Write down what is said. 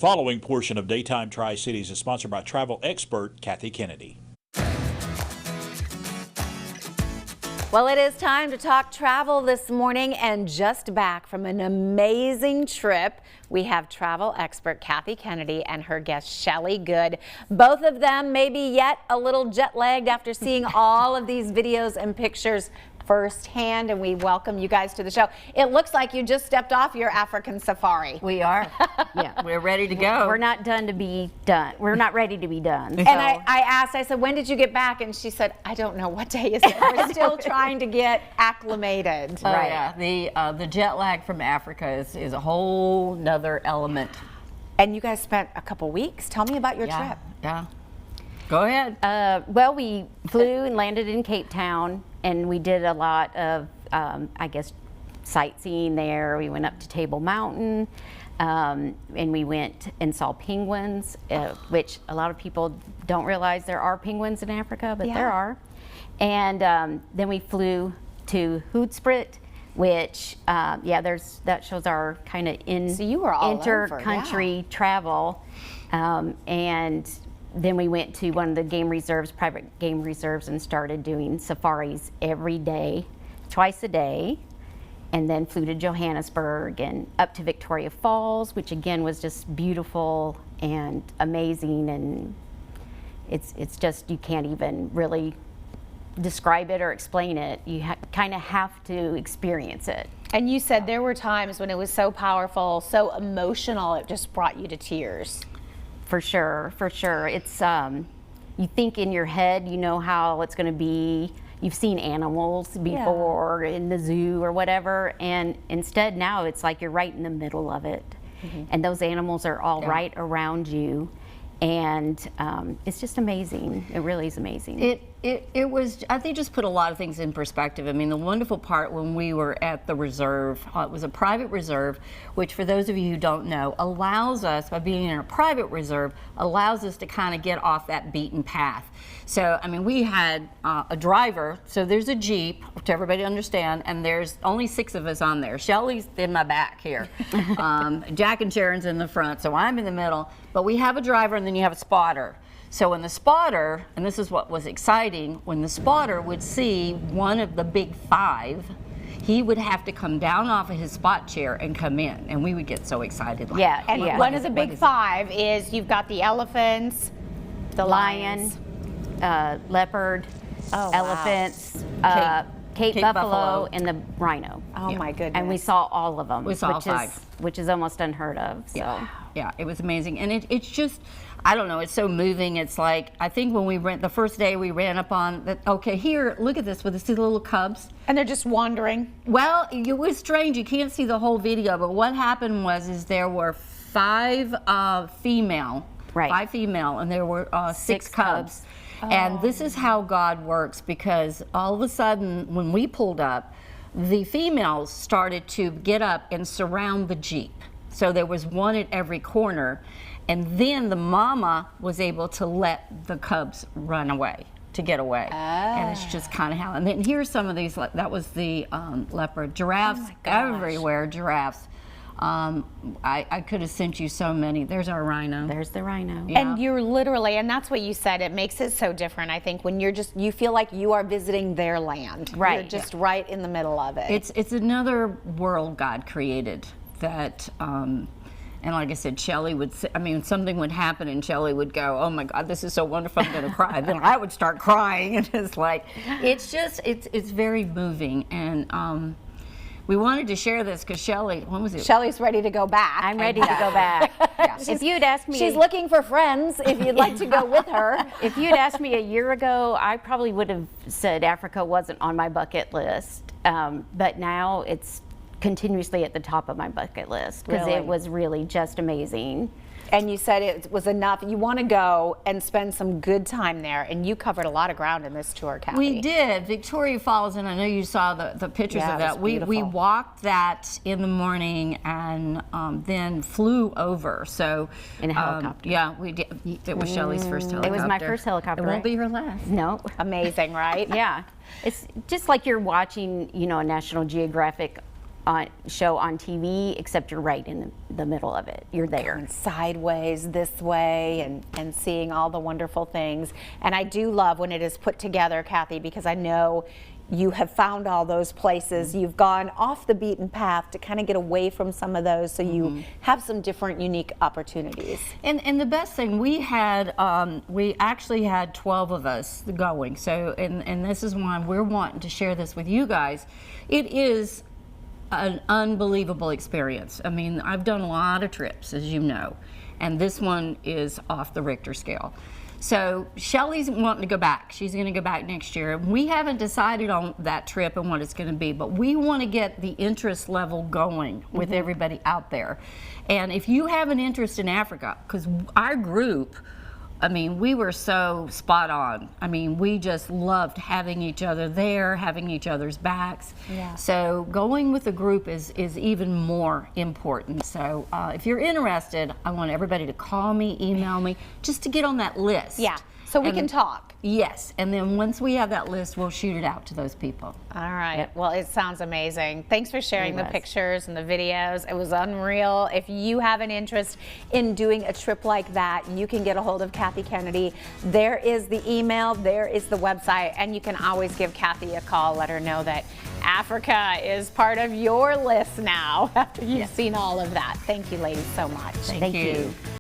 following portion of Daytime Tri-Cities is sponsored by travel expert Kathy Kennedy. Well, it is time to talk travel this morning, and just back from an amazing trip, we have travel expert Kathy Kennedy and her guest Shelly Good. Both of them maybe yet a little jet-lagged after seeing all of these videos and pictures firsthand, and we welcome you guys to the show. It looks like you just stepped off your African safari. We are. Yeah, we're ready to go. We're not done to be done. We're not ready to be done. And I asked, I said, when did you get back? And she said, I don't know. What day is it? We're still trying to get acclimated. Oh, right. Yeah, the jet lag from Africa is a whole nother element. And you guys spent a couple weeks. Tell me about your trip. Yeah. Go ahead. Well, we flew and landed in Cape Town, and we did a lot of, I guess, sightseeing there. We went up to Table Mountain, and we went and saw penguins, which a lot of people don't realize there are penguins in Africa, but there are. And then we flew to Hoedspruit, which, that shows our kind of inter-country travel, and then we went to one of the game reserves, private game reserves, and started doing safaris every day, twice a day, and then flew to Johannesburg and up to Victoria Falls, which again was just beautiful and amazing, and it's just, you can't even really describe it or explain it. You kind of have to experience it. And you said there were times when it was so powerful, so emotional, it just brought you to tears. For sure, for sure. It's, you think in your head, you know how it's going to be. You've seen animals before in the zoo or whatever, and instead now it's like you're right in the middle of it. And those animals are all right around you. And it's just amazing. It really is amazing. It was, I think, just put a lot of things in perspective. I mean, the wonderful part when we were at the reserve, it was a private reserve, which for those of you who don't know, allows us, by being in a private reserve, allows us to kind of get off that beaten path. So, I mean, we had a driver, so there's a Jeep, to everybody understand, and there's only 6 of us on there. Shelly's in my back here. Jack and Sharon's in the front, so I'm in the middle. But we have a driver, and then you have a spotter. So when the spotter, and this is what was exciting, when the spotter would see one of the big 5, he would have to come down off of his spot chair and come in, and we would get so excited. Like, and one of the big 5 is you've got the elephants, the lions, leopard, elephants, Cape Buffalo, and the rhino. Oh my goodness. And we saw all of them. We saw all 5. Which is almost unheard of. So. Yeah, it was amazing. And it's just, I don't know, it's so moving. It's like, I think when we ran, the first day we ran up on, okay, here, look at this, with these little cubs. And they're just wandering. Well, it was strange. You can't see the whole video, but what happened was there were 5 female, 5 female, and there were 6 cubs. And this is how God works, because all of a sudden, when we pulled up, the females started to get up and surround the Jeep. So there was one at every corner, and then the mama was able to let the cubs run away, to get away. And it's just kind of how, and then here's some of these, that was the leopard. Giraffes everywhere, giraffes. I could have sent you so many. There's our rhino. There's the rhino. Yeah. And you're literally, and that's what you said, it makes it so different, I think, when you feel like you are visiting their land. Right. You're just right in the middle of it. It's another world God created that, and like I said, Shelly would say, I mean, something would happen and Shelly would go, oh my God, this is so wonderful, I'm gonna cry. Then I would start crying, and it's like, it's just, it's very moving. And we wanted to share this because Shelly, when was it? Shelly's ready to go back. I'm ready to go back. If you'd asked me, she's looking for friends. If you'd like to go with her. If you'd asked me a year ago, I probably would have said Africa wasn't on my bucket list. But now it's continuously at the top of my bucket list, because it was really just amazing. And you said it was enough. You want to go and spend some good time there, and you covered a lot of ground in this tour, Kathy. We did. Victoria Falls, and I know you saw the pictures of that. We walked that in the morning and then flew over. So in a helicopter. Yeah, we did. It was Shelly's first helicopter. It was my first helicopter. It won't be her last. No. Amazing, right? Yeah. It's just like you're watching, a National Geographic show on TV, except you're right in the middle of it. You're there. Going sideways this way and seeing all the wonderful things. And I do love when it is put together, Kathy, because I know you have found all those places. You've gone off the beaten path to kind of get away from some of those, so you have some different unique opportunities. And the best thing, we actually had 12 of us going. So, and this is why we're wanting to share this with you guys. It is an unbelievable experience. I mean, I've done a lot of trips, as you know, and this one is off the Richter scale. So Shelly's wanting to go back. She's going to go back next year. We haven't decided on that trip and what it's going to be, but we want to get the interest level going with everybody out there. And if you have an interest in Africa, because our group, I mean, we were so spot on. I mean, we just loved having each other there, having each other's backs. Yeah. So going with a group is even more important. So if you're interested, I want everybody to call me, email me, just to get on that list. Yeah, so we can talk. Yes, and then once we have that list, we'll shoot it out to those people. All right. Well, it sounds amazing. Thanks for sharing the pictures and the videos. It was unreal. If you have an interest in doing a trip like that, you can get a hold of Kathy Kennedy. There is the email, there is the website, and you can always give Kathy a call. Let her know that Africa is part of your list now after you've seen all of that. Thank you, ladies, so much. Thank you.